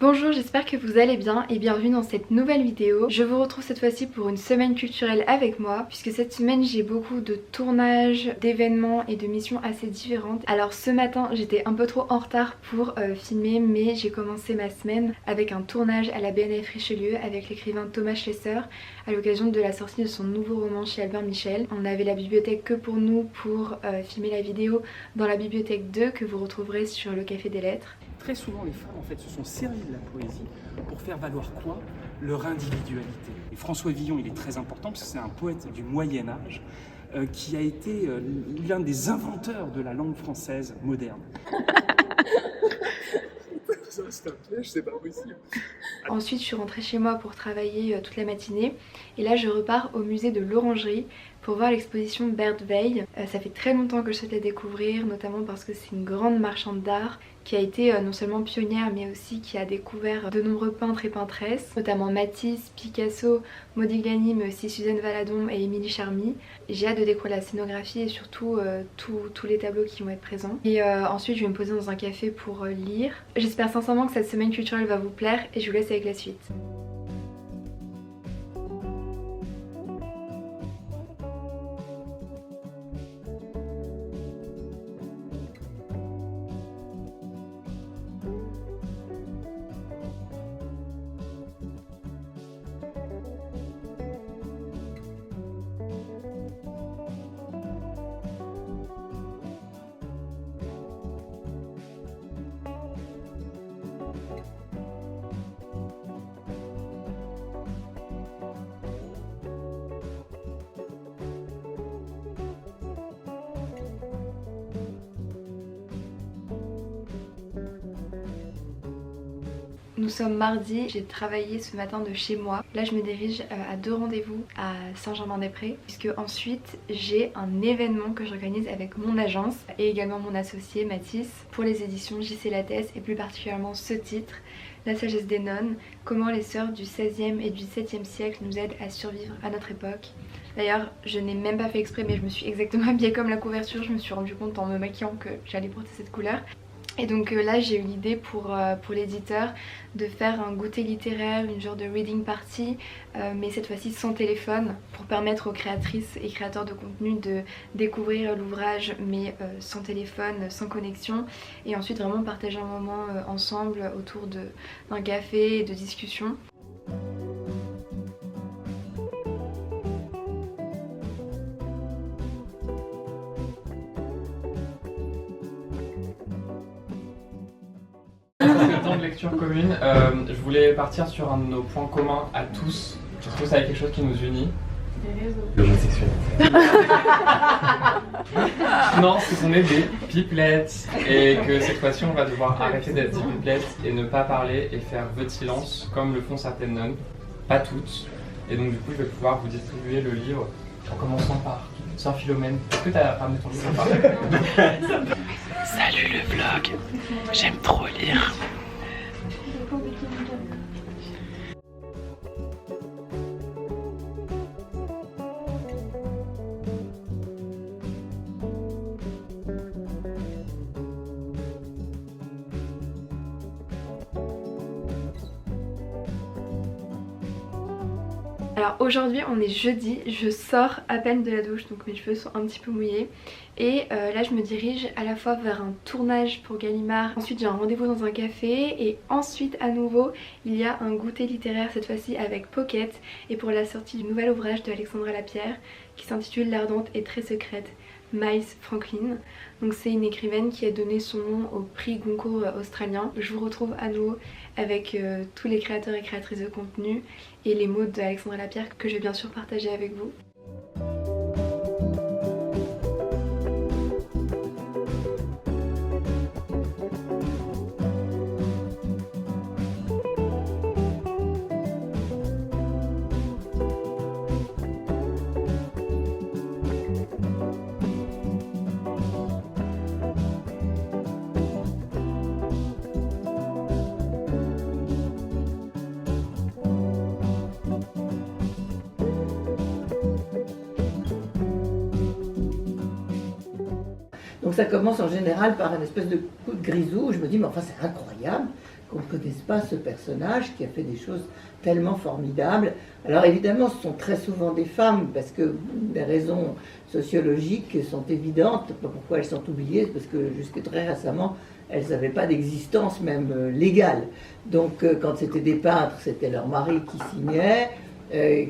Bonjour, j'espère que vous allez bien et bienvenue dans cette nouvelle vidéo. Je vous retrouve cette fois-ci pour une semaine culturelle avec moi, puisque cette semaine j'ai beaucoup de tournages, d'événements et de missions assez différentes. Alors ce matin j'étais un peu trop en retard pour filmer, mais j'ai commencé ma semaine avec un tournage à la BNF Richelieu avec l'écrivain Thomas Schlesser à l'occasion de la sortie de son nouveau roman chez Albin Michel. On avait la bibliothèque que pour nous pour filmer la vidéo dans la bibliothèque 2 que vous retrouverez sur le Café des Lettres. Très souvent, les femmes en fait se sont servies de la poésie pour faire valoir quoi? Leur individualité. Et François Villon, il est très important parce que c'est un poète du Moyen-Âge qui a été l'un des inventeurs de la langue française moderne. C'est un piège, c'est pas possible. Ensuite je suis rentrée chez moi pour travailler toute la matinée et là je repars au musée de l'Orangerie pour voir l'exposition Berthe Weil. Ça fait très longtemps que je souhaite la découvrir, notamment parce que c'est une grande marchande d'art qui a été non seulement pionnière mais aussi qui a découvert de nombreux peintres et peintresses, notamment Matisse, Picasso, Modigliani mais aussi Suzanne Valadon et Émilie Charmy. J'ai hâte de découvrir la scénographie et surtout tous les tableaux qui vont être présents. Et ensuite je vais me poser dans un café pour lire. J'espère sincèrement que cette semaine culturelle va vous plaire et je vous laisse avec la suite. Nous sommes mardi, j'ai travaillé ce matin de chez moi. Là je me dirige à 2 rendez-vous à Saint-Germain-des-Prés puisque ensuite j'ai un événement que j'organise avec mon agence et également mon associé Mathis pour les éditions J.C. Lattès et plus particulièrement ce titre, La sagesse des nonnes, comment les sœurs du XVIe et du XVIIe siècle nous aident à survivre à notre époque. D'ailleurs je n'ai même pas fait exprès mais je me suis exactement habillée comme la couverture, je me suis rendu compte en me maquillant que j'allais porter cette couleur. Et donc là j'ai eu l'idée pour l'éditeur de faire un goûter littéraire, une genre de reading party, mais cette fois-ci sans téléphone, pour permettre aux créatrices et créateurs de contenu de découvrir l'ouvrage mais sans téléphone, sans connexion, et ensuite vraiment partager un moment ensemble autour d'un café et de discussion. Temps de lecture commune, je voulais partir sur un de nos points communs à tous. Je trouve que ça a quelque chose qui nous unit. L'homosexualité. Non, c'est qu'on est des pipelettes et que cette fois-ci on va devoir arrêter d'être des pipelettes et ne pas parler et faire vœu de silence comme le font certaines nonnes, pas toutes. Et donc du coup je vais pouvoir vous distribuer le livre en commençant par Sœur Philomène. Est-ce que tu as ramené ton livre? Salut le vlog, j'aime trop lire. Alors aujourd'hui on est jeudi, je sors à peine de la douche donc mes cheveux sont un petit peu mouillés et là je me dirige à la fois vers un tournage pour Gallimard, ensuite j'ai un rendez-vous dans un café et ensuite à nouveau il y a un goûter littéraire cette fois-ci avec Pocket et pour la sortie du nouvel ouvrage de Alexandra Lapierre qui s'intitule L'ardente et très secrète Miles Franklin. Donc c'est une écrivaine qui a donné son nom au prix Goncourt australien. Je vous retrouve à nouveau avec tous les créateurs et créatrices de contenu et les mots d'Alexandra Lapierre que je vais bien sûr partager avec vous. Donc ça commence en général par une espèce de coup Grisou, je me dis, mais enfin c'est incroyable qu'on ne connaisse pas ce personnage qui a fait des choses tellement formidables. Alors évidemment, ce sont très souvent des femmes, parce que des raisons sociologiques sont évidentes. Pourquoi elles sont oubliées? Parce que jusque très récemment, elles n'avaient pas d'existence même légale. Donc quand c'était des peintres, c'était leur mari qui signait.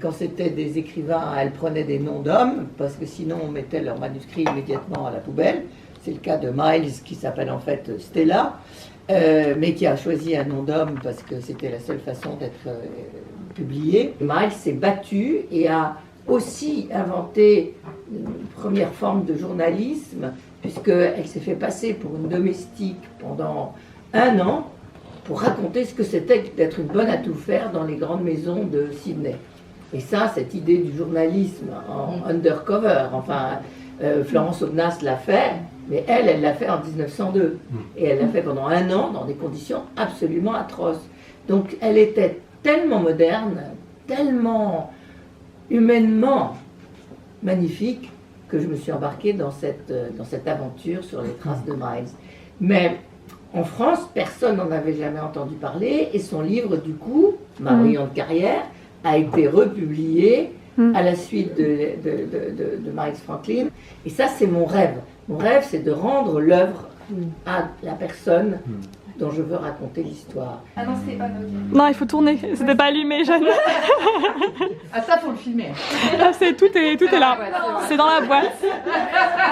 Quand c'était des écrivains, elles prenaient des noms d'hommes, parce que sinon on mettait leur manuscrit immédiatement à la poubelle. C'est le cas de Miles, qui s'appelle en fait Stella, mais qui a choisi un nom d'homme parce que c'était la seule façon d'être publié. Miles s'est battu et a aussi inventé une première forme de journalisme, puisqu'elle s'est fait passer pour une domestique pendant 1 an pour raconter ce que c'était d'être une bonne à tout faire dans les grandes maisons de Sydney. Et ça, cette idée du journalisme en undercover, enfin, Florence Aubenas l'a fait, mais elle l'a fait en 1902. Et elle l'a fait pendant 1 an dans des conditions absolument atroces. Donc elle était tellement moderne, tellement humainement magnifique, que je me suis embarquée dans cette aventure sur les traces de Miles. Mais en France, personne n'en avait jamais entendu parler, et son livre, du coup, Ma brillante carrière, a été republié à la suite de Miles Franklin. Et ça, c'est mon rêve. Mon rêve, c'est de rendre l'œuvre à la personne dont je veux raconter l'histoire. Ah non, c'est on, ok. Non, il faut tourner, c'était pas allumé, Jeanne. Ah ça, faut le filmer. Là, tout est là, c'est dans la boîte.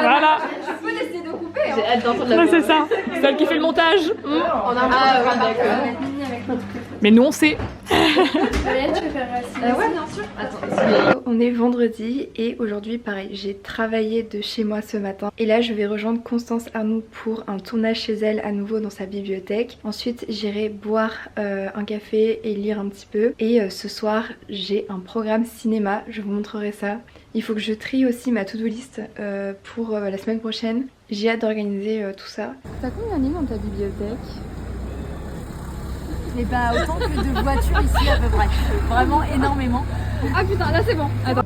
Voilà. Je peux décider de couper. J'ai hâte d'entendre la Ouais, c'est ça, c'est elle qui fait le montage. On a un d'accord. Mais nous, on sait. Marianne, tu préférerais aussi? Ouais, bien sûr. Attends, On est vendredi et aujourd'hui pareil, j'ai travaillé de chez moi ce matin et là je vais rejoindre Constance Arnoux pour un tournage chez elle à nouveau dans sa bibliothèque. Ensuite j'irai boire un café et lire un petit peu et ce soir j'ai un programme cinéma, je vous montrerai ça. Il faut que je trie aussi ma to-do list pour la semaine prochaine. J'ai hâte d'organiser tout ça. T'as combien de livres dans ta bibliothèque? Et bah autant que de voitures ici à peu près. Vraiment énormément. Ah putain, là c'est bon. Attends.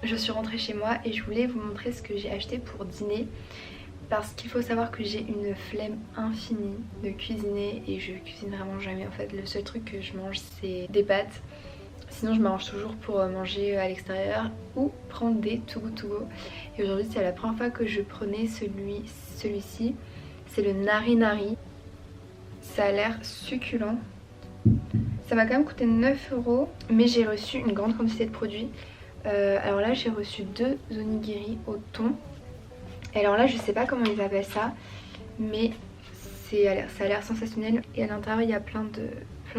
Je suis rentrée chez moi et je voulais vous montrer ce que j'ai acheté pour dîner. Parce qu'il faut savoir que j'ai une flemme infinie de cuisiner et je cuisine vraiment jamais en fait. Le seul truc que je mange c'est des pâtes. Sinon je m'arrange toujours pour manger à l'extérieur ou prendre des Too Good To Go. Et aujourd'hui c'est la première fois que je prenais celui-ci. C'est le Nari Nari. Ça a l'air succulent. Ça m'a quand même coûté 9 € mais j'ai reçu une grande quantité de produits. Alors là j'ai reçu 2 onigiri au thon. Et alors là je sais pas comment ils appellent ça, mais ça a l'air sensationnel. Et à l'intérieur il y a plein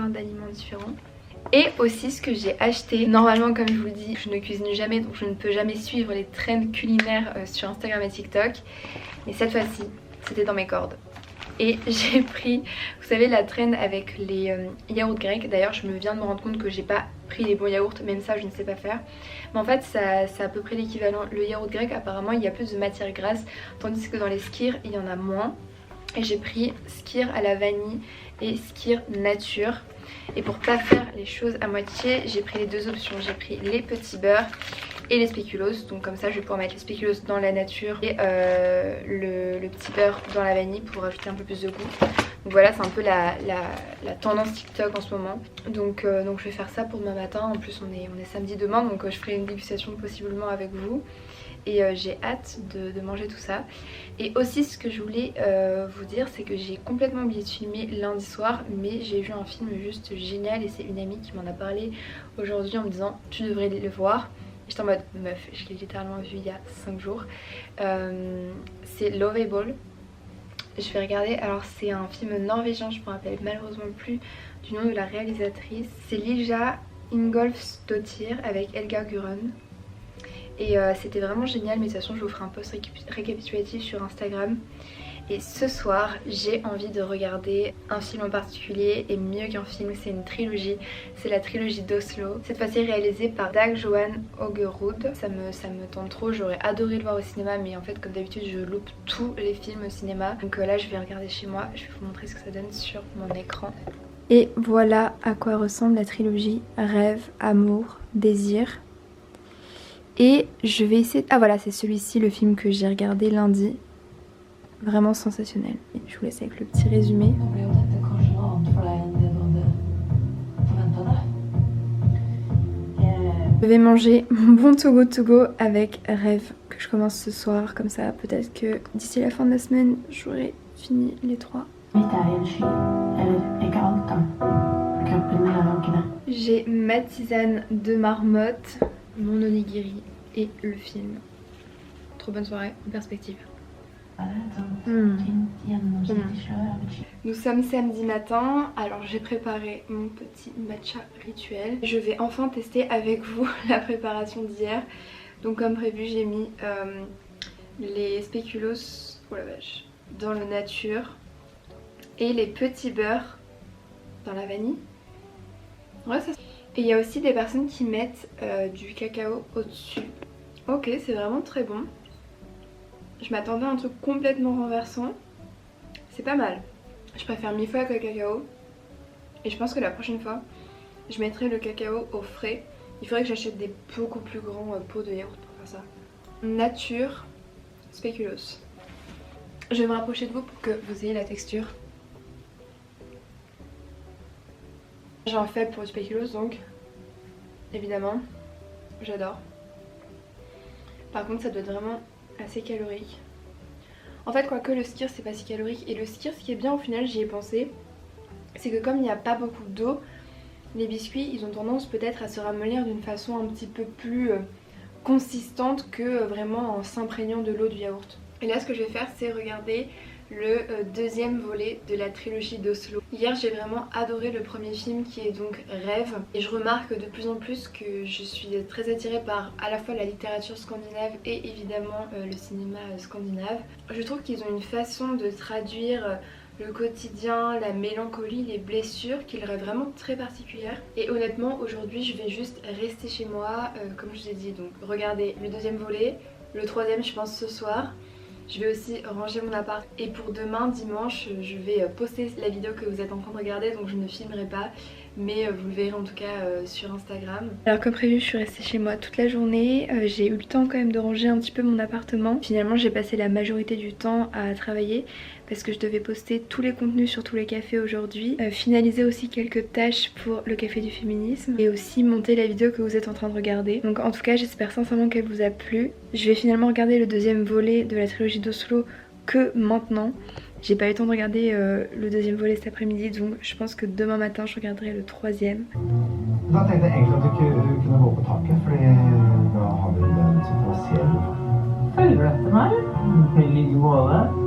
d'aliments différents. Et aussi ce que j'ai acheté, normalement comme je vous le dis, je ne cuisine jamais donc je ne peux jamais suivre les trends culinaires sur Instagram et TikTok. Mais cette fois-ci, c'était dans mes cordes. Et j'ai pris, vous savez, la trend avec les yaourts grecs. D'ailleurs je viens de me rendre compte que j'ai pas pris les bons yaourts, même ça je ne sais pas faire. Mais en fait c'est à peu près l'équivalent. Le yaourt grec apparemment il y a plus de matière grasse, tandis que dans les skyrs il y en a moins. Et j'ai pris skyr à la vanille et skyr nature. Et pour pas faire les choses à moitié, j'ai pris les 2 options. J'ai pris les petits beurres et les spéculoos. Donc comme ça je vais pouvoir mettre les spéculoos dans la nature et le petit beurre dans la vanille pour rajouter un peu plus de goût. Donc voilà, c'est un peu la tendance TikTok en ce moment. Donc je vais faire ça pour demain matin. En plus on est samedi demain, donc je ferai une dégustation possiblement avec vous. Et j'ai hâte de manger tout ça. Et aussi ce que je voulais vous dire, c'est que j'ai complètement oublié de filmer lundi soir, mais j'ai vu un film juste génial et c'est une amie qui m'en a parlé aujourd'hui en me disant tu devrais le voir. J'étais en mode meuf, je l'ai littéralement vu il y a 5 jours. C'est Lovable. Je vais regarder, alors c'est un film norvégien, je me rappelle malheureusement plus du nom de la réalisatrice. C'est Lilja Ingolfsdottir avec Helga Guren. Et c'était vraiment génial, mais de toute façon je vous ferai un post récapitulatif sur Instagram. Et ce soir j'ai envie de regarder un film en particulier, et mieux qu'un film, c'est une trilogie. C'est la trilogie d'Oslo, cette fois-ci réalisée par Dag Johan Ågerud. Ça me tente trop, j'aurais adoré le voir au cinéma, mais en fait comme d'habitude je loupe tous les films au cinéma. Donc là je vais regarder chez moi, je vais vous montrer ce que ça donne sur mon écran. Et voilà à quoi ressemble la trilogie Rêve, Amour, Désir. Et je vais essayer... Ah voilà, c'est celui-ci, le film que j'ai regardé lundi. Vraiment sensationnel. Je vous laisse avec le petit résumé. Je vais manger mon bon Togo to go avec Rêve que je commence ce soir. Comme ça, peut-être que d'ici la fin de la semaine, j'aurai fini les 3. J'ai ma tisane de marmotte, mon onigiri et le film. Trop bonne soirée, en perspective. Nous sommes samedi matin, alors j'ai préparé mon petit matcha rituel. Je vais enfin tester avec vous la préparation d'hier. Donc comme prévu, j'ai mis les spéculoos, oh la vache, dans le nature et les petits beurres dans la vanille. Ouais, ça... Et il y a aussi des personnes qui mettent du cacao au-dessus. Ok, c'est vraiment très bon. Je m'attendais à un truc complètement renversant. C'est pas mal. Je préfère 1000 fois avec le cacao. Et je pense que la prochaine fois, je mettrai le cacao au frais. Il faudrait que j'achète des beaucoup plus grands pots de yaourt pour faire ça. Nature spéculoos. Je vais me rapprocher de vous pour que vous ayez la texture. J'ai un faible pour le spéculoos donc, évidemment, j'adore. Par contre ça doit être vraiment assez calorique. En fait quoique le skyr c'est pas si calorique. Et le skyr, ce qui est bien au final, j'y ai pensé, c'est que comme il n'y a pas beaucoup d'eau, les biscuits ils ont tendance peut-être à se ramollir d'une façon un petit peu plus consistante que vraiment en s'imprégnant de l'eau du yaourt. Et là ce que je vais faire c'est regarder le deuxième volet de la trilogie d'Oslo. Hier j'ai vraiment adoré le premier film qui est donc Rêve, et je remarque de plus en plus que je suis très attirée par à la fois la littérature scandinave et évidemment le cinéma scandinave. Je trouve qu'ils ont une façon de traduire le quotidien, la mélancolie, les blessures qui leur est vraiment très particulière. Et honnêtement aujourd'hui je vais juste rester chez moi, comme je vous ai dit, donc regarder le deuxième volet, le troisième je pense ce soir. Je vais aussi ranger mon appart et pour demain dimanche je vais poster la vidéo que vous êtes en train de regarder, donc je ne filmerai pas mais vous le verrez en tout cas sur Instagram. Alors comme prévu je suis restée chez moi toute la journée, j'ai eu le temps quand même de ranger un petit peu mon appartement. Finalement j'ai passé la majorité du temps à travailler parce que je devais poster tous les contenus sur tous les cafés aujourd'hui, finaliser aussi quelques tâches pour le café du féminisme et aussi monter la vidéo que vous êtes en train de regarder. Donc en tout cas j'espère sincèrement qu'elle vous a plu. Je vais finalement regarder le deuxième volet de la trilogie d'Oslo que maintenant. J'ai pas eu le temps de regarder le deuxième volet cet après-midi, donc je pense que demain matin je regarderai le troisième. Da tenkte jeg egentlig at du kunne gå på taket, fordi da har vi mulighet til å se. Følger du etter meg? I like måte.